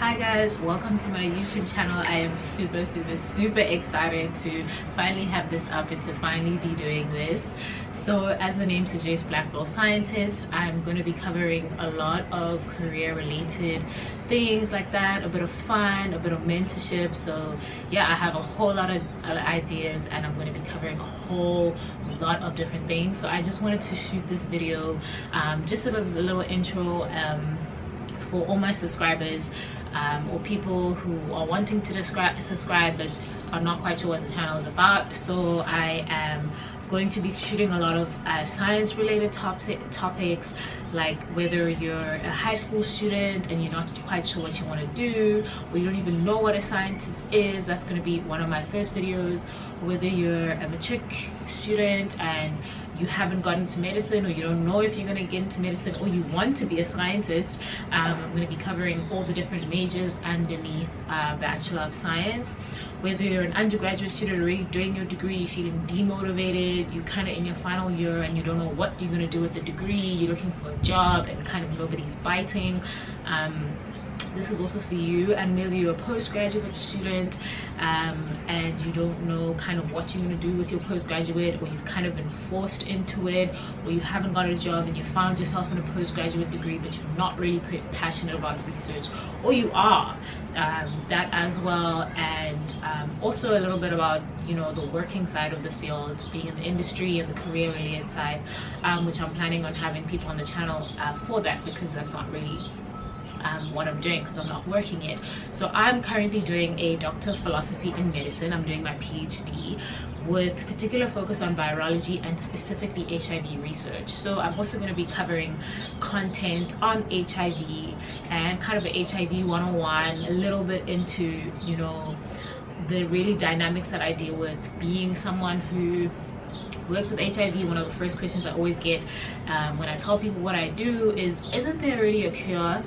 Hi guys, welcome to my YouTube channel. I am super excited to finally have this up and to finally be doing this. So as the name suggests, BlackGirlScientist, I'm going to be covering a lot of career related things like that, a bit of fun, a bit of mentorship. So yeah, I have a whole lot of ideas and I'm going to be covering a whole lot of different things. So I just wanted to shoot this video just as a little intro for all my subscribers or people who are wanting to subscribe but are not quite sure what the channel is about. So I am going to be shooting a lot of science related topics, like whether you're a high school student and you're not quite sure what you want to do, or you don't even know what a scientist is, that's going to be one of my first videos. Whether you're a matric student and you haven't gotten into medicine, or you don't know if you're going to get into medicine, or you want to be a scientist, I'm going to be covering all the different majors underneath Bachelor of Science. Whether you're an undergraduate student already doing your degree, feeling demotivated, you're kind of in your final year and you don't know what you're going to do with the degree, you're looking for a job and kind of nobody's biting, this is also for you. And whether you're a postgraduate student and you don't know kind of what you're going to do with your postgraduate, or you've kind of been forced into it, or you haven't got a job and you found yourself in a postgraduate degree but you're not really passionate about research, or you are, that as well. And also a little bit about, you know, the working side of the field, being in the industry and the career related side, which I'm planning on having people on the channel for that, because that's not really what I'm doing, because I'm not working it. So I'm currently doing a Doctor of Philosophy in Medicine. I'm doing my PhD with particular focus on virology and specifically HIV research. So I'm also going to be covering content on HIV and kind of a HIV 101, a little bit into, you know, the really dynamics that I deal with being someone who works with HIV. One of the first questions I always get when I tell people what I do is, isn't there already a cure?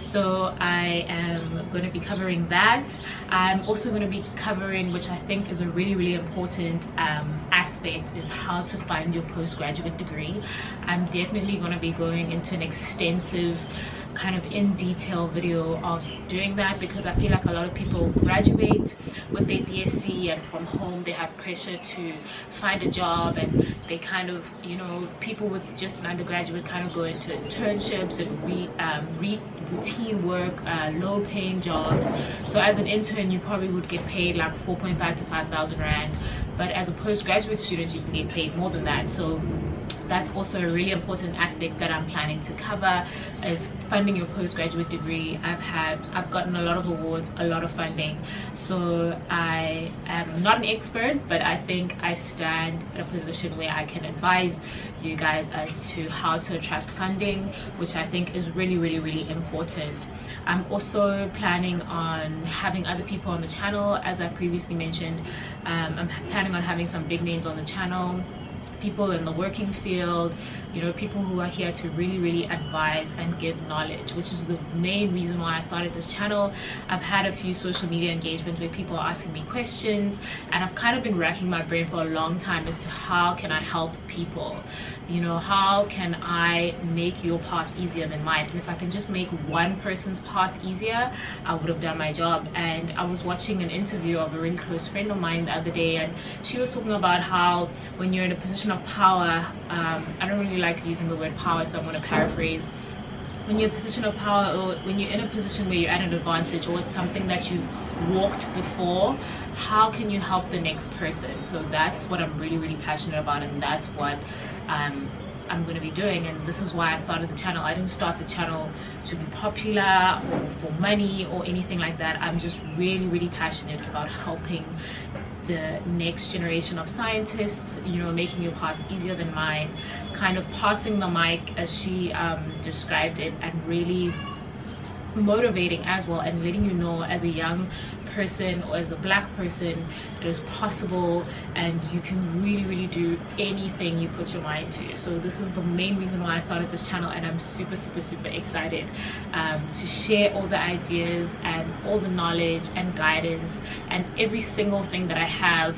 So I am going to be covering that. I'm also going to be covering, which I think is a really important aspect, is how to find your postgraduate degree. I'm definitely going to be going into an extensive kind of in detail video of doing that, because I feel like a lot of people graduate with their BSc and from home they have pressure to find a job, and they kind of, you know, people with just an undergraduate kind of go into internships and routine work, low paying jobs. So as an intern you probably would get paid like 4.5 to 5,000 rand, but as a postgraduate student you can get paid more than that. So that's also a really important aspect that I'm planning to cover, is funding your postgraduate degree. I've gotten a lot of awards, a lot of funding, so I am not an expert, but I think I stand in a position where I can advise you guys as to how to attract funding, which I think is really important. I'm also planning on having other people on the channel, as I previously mentioned. I'm planning on having some big names on the channel, people in the working field, you know, people who are here to really advise and give knowledge, which is the main reason why I started this channel. I've had a few social media engagements where people are asking me questions, and I've kind of been racking my brain for a long time as to how can I help people, you know, how can I make your path easier than mine. And if I can just make one person's path easier, I would have done my job. And I was watching an interview of a really close friend of mine the other day, and she was talking about how when you're in a position of power, I don't really like using the word power, so I'm going to paraphrase. When you're in a position of power, or when you're in a position where you're at an advantage, or it's something that you've walked before, how can you help the next person? So that's what I'm really passionate about, and that's what I'm going to be doing. And this is why I started the channel. I didn't start the channel to be popular or for money or anything like that. I'm just really passionate about helping the next generation of scientists, you know, making your path easier than mine, kind of passing the mic as she described it, and really motivating as well, and letting you know as a young person or as a black person it is possible, and you can really do anything you put your mind to. So this is the main reason why I started this channel, and I'm super excited to share all the ideas and all the knowledge and guidance and every single thing that I have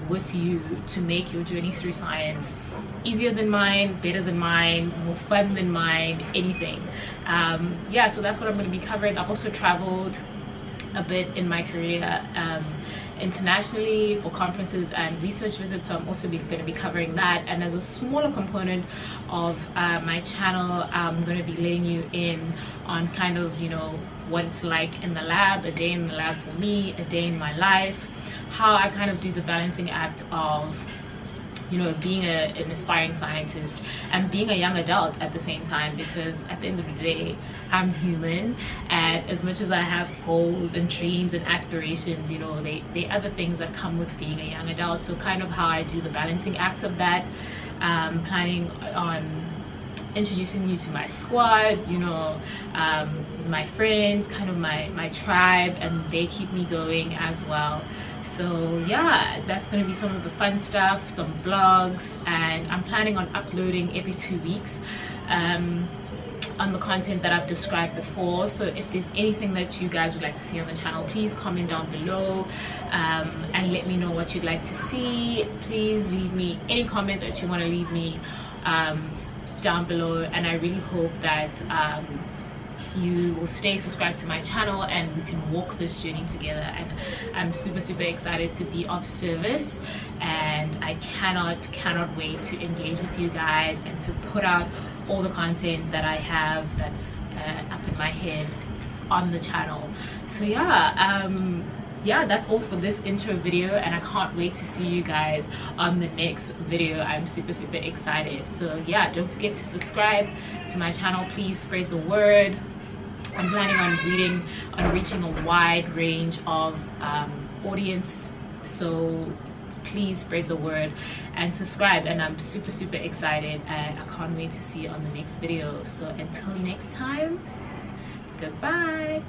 with you to make your journey through science easier than mine, better than mine, more fun than mine, anything. Yeah, so that's what I'm going to be covering. I've also traveled a bit in my career internationally for conferences and research visits, so I'm also going to be covering that. And as a smaller component of my channel, I'm going to be letting you in on kind of, you know, what it's like in the lab, a day in the lab for me, a day in my life, how I kind of do the balancing act of, you know, being an aspiring scientist and being a young adult at the same time, because at the end of the day, I'm human, and as much as I have goals and dreams and aspirations, you know, they are other things that come with being a young adult. So kind of how I do the balancing act of that, planning on introducing you to my squad, you know, my friends, kind of my tribe, and they keep me going as well. So yeah, that's going to be some of the fun stuff, some vlogs, and I'm planning on uploading every 2 weeks on the content that I've described before. So if there's anything that you guys would like to see on the channel, please comment down below and let me know what you'd like to see. Please leave me any comment that you want to leave me down below, and I really hope that you will stay subscribed to my channel and we can walk this journey together. And I'm super excited to be of service, and I cannot wait to engage with you guys and to put out all the content that I have that's up in my head on the channel. So yeah, that's all for this intro video, and I can't wait to see you guys on the next video. I'm super excited. So yeah, don't forget to subscribe to my channel. Please spread the word. I'm planning on reaching a wide range of audience, so please spread the word and subscribe. And I'm super excited, and I can't wait to see you on the next video. So until next time, goodbye.